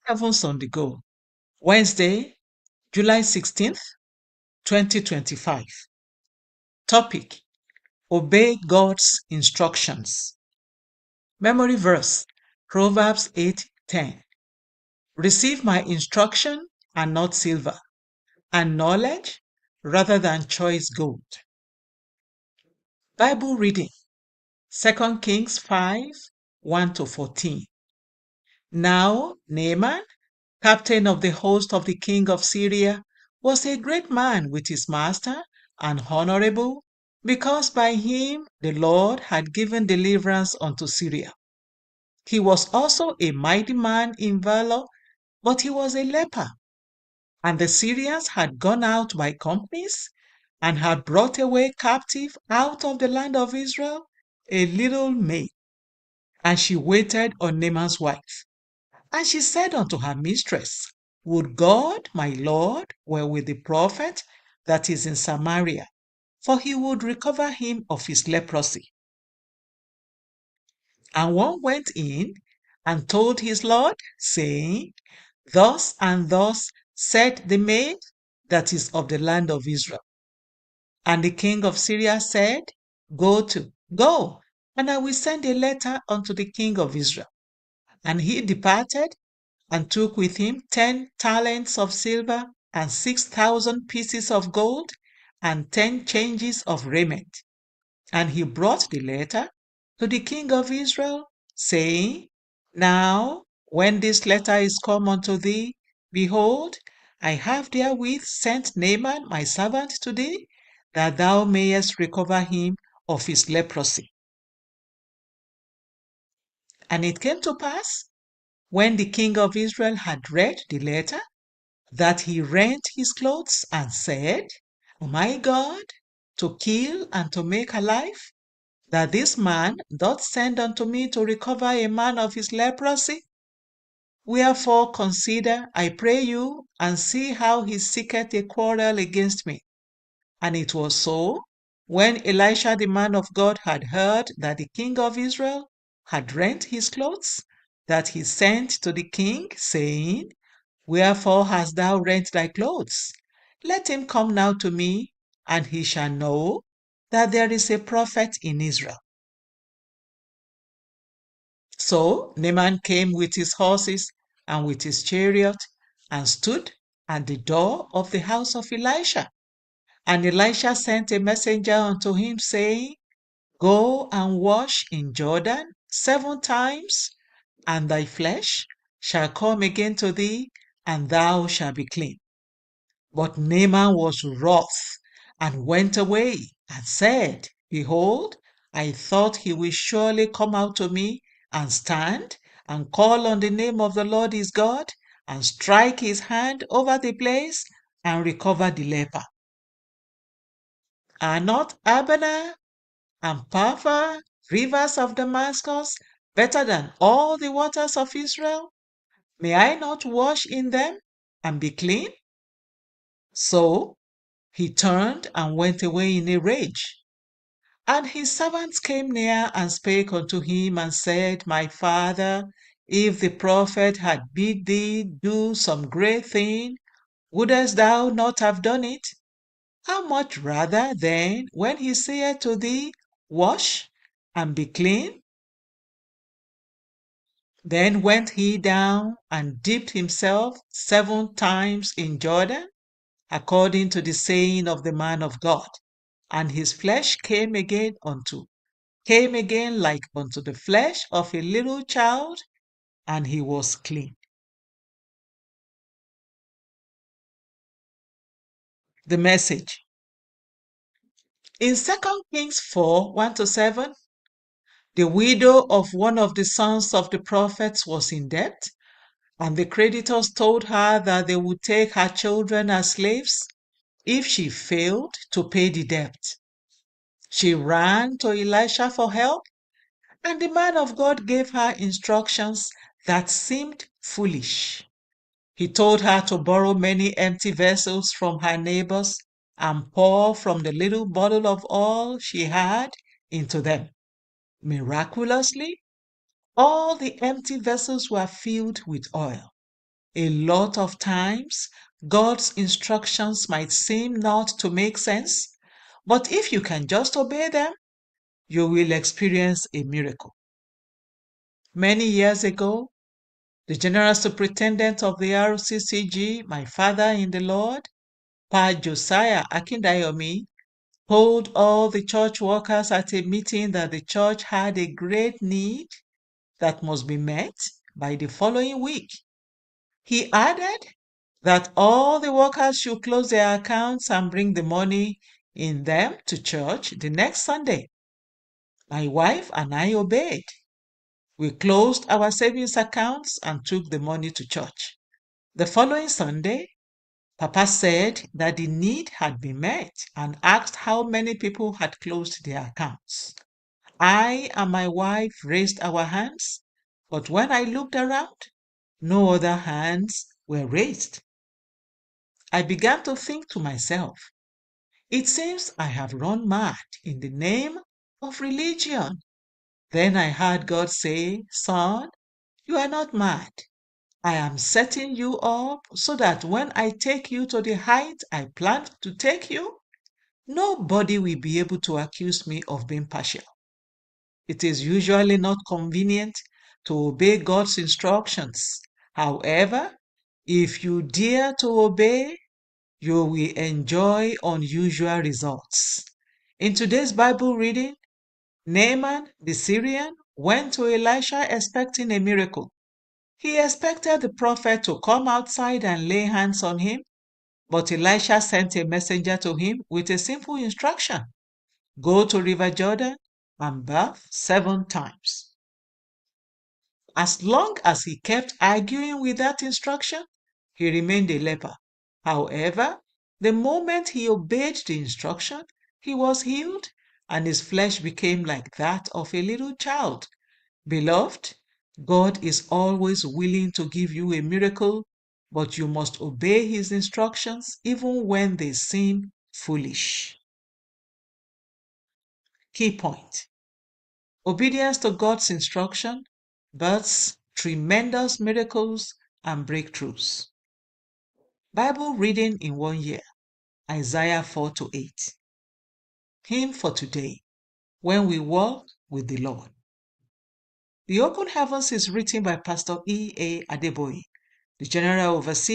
Heavens on the Go, Wednesday, July 16th, 2025. Topic: Obey God's instructions. Memory verse: Proverbs 8:10. Receive my instruction and not silver, and knowledge rather than choice gold. Bible reading: 2 Kings 5:1-14. Now Naaman, captain of the host of the king of Syria, was a great man with his master and honorable, because by him the Lord had given deliverance unto Syria. He was also a mighty man in valor, but he was a leper. And the Syrians had gone out by companies and had brought away captive out of the land of Israel a little maid, and she waited on Naaman's wife. And she said unto her mistress, Would God, my Lord, were with the prophet that is in Samaria, for he would recover him of his leprosy. And one went in and told his Lord, saying, Thus and thus said the maid that is of the land of Israel. And the king of Syria said, Go, and I will send a letter unto the king of Israel. And he departed and took with him 10 talents of silver and 6,000 pieces of gold and 10 changes of raiment. And he brought the letter to the king of Israel, saying, Now, when this letter is come unto thee, behold, I have therewith sent Naaman my servant to thee, that thou mayest recover him of his leprosy. And it came to pass, when the king of Israel had read the letter, that he rent his clothes and said, Am I God to kill and to make alive, that this man doth send unto me to recover a man of his leprosy? Wherefore consider, I pray you, and see how he seeketh a quarrel against me. And it was so, when Elisha the man of God had heard that the king of Israel had rent his clothes, that he sent to the king, saying, Wherefore hast thou rent thy clothes? Let him come now to me, and he shall know that there is a prophet in Israel. So Naaman came with his horses and with his chariot, and stood at the door of the house of Elisha. And Elisha sent a messenger unto him, saying, Go and wash in Jordan 7 times, and thy flesh shall come again to thee, and thou shalt be clean. But Naaman was wroth, and went away, and said, Behold, I thought he will surely come out to me, and stand, and call on the name of the Lord his God, and strike his hand over the place, and recover the leper. Are not Abana and Pharpar, rivers of Damascus, better than all the waters of Israel? May I not wash in them, and be clean? So he turned and went away in a rage. And his servants came near and spake unto him, and said, My father, if the prophet had bid thee do some great thing, wouldest thou not have done it? How much rather then, when he saith to thee, Wash and be clean? Then went he down and dipped himself 7 times in Jordan, according to the saying of the man of God. And his flesh came again like unto the flesh of a little child, and he was clean. The message. In 2 Kings 4:1-7, the widow of one of the sons of the prophets was in debt, and the creditors told her that they would take her children as slaves if she failed to pay the debt. She ran to Elisha for help, and the man of God gave her instructions that seemed foolish. He told her to borrow many empty vessels from her neighbors and pour from the little bottle of oil she had into them. Miraculously, all the empty vessels were filled with oil. A lot of times, God's instructions might seem not to make sense, but if you can just obey them, you will experience a miracle. Many years ago, the General Superintendent of the RCCG, my father in the Lord, Pa Josiah Akindayomi, told all the church workers at a meeting that the church had a great need that must be met by the following week. He added that all the workers should close their accounts and bring the money in them to church the next Sunday. My wife and I obeyed. We closed our savings accounts and took the money to church. The following Sunday, Papa said that the need had been met and asked how many people had closed their accounts. I and my wife raised our hands, but when I looked around, no other hands were raised. I began to think to myself, it seems I have run mad in the name of religion. Then I heard God say, Son, you are not mad. I am setting you up so that when I take you to the height I planned to take you, nobody will be able to accuse me of being partial. It is usually not convenient to obey God's instructions. However, if you dare to obey, you will enjoy unusual results. In today's Bible reading, Naaman the Syrian went to Elisha expecting a miracle. He expected the prophet to come outside and lay hands on him, but Elisha sent a messenger to him with a simple instruction: go to River Jordan and bathe 7 times. As long as he kept arguing with that instruction, he remained a leper. However, the moment he obeyed the instruction, he was healed and his flesh became like that of a little child. Beloved, God is always willing to give you a miracle, but you must obey his instructions even when they seem foolish. Key point: obedience to God's instruction births tremendous miracles and breakthroughs. Bible reading in 1 year, Isaiah 4 to 8. Hymn for today: When We Walk with the Lord. The Open Heavens is written by Pastor E. A. Adeboye, the General Overseer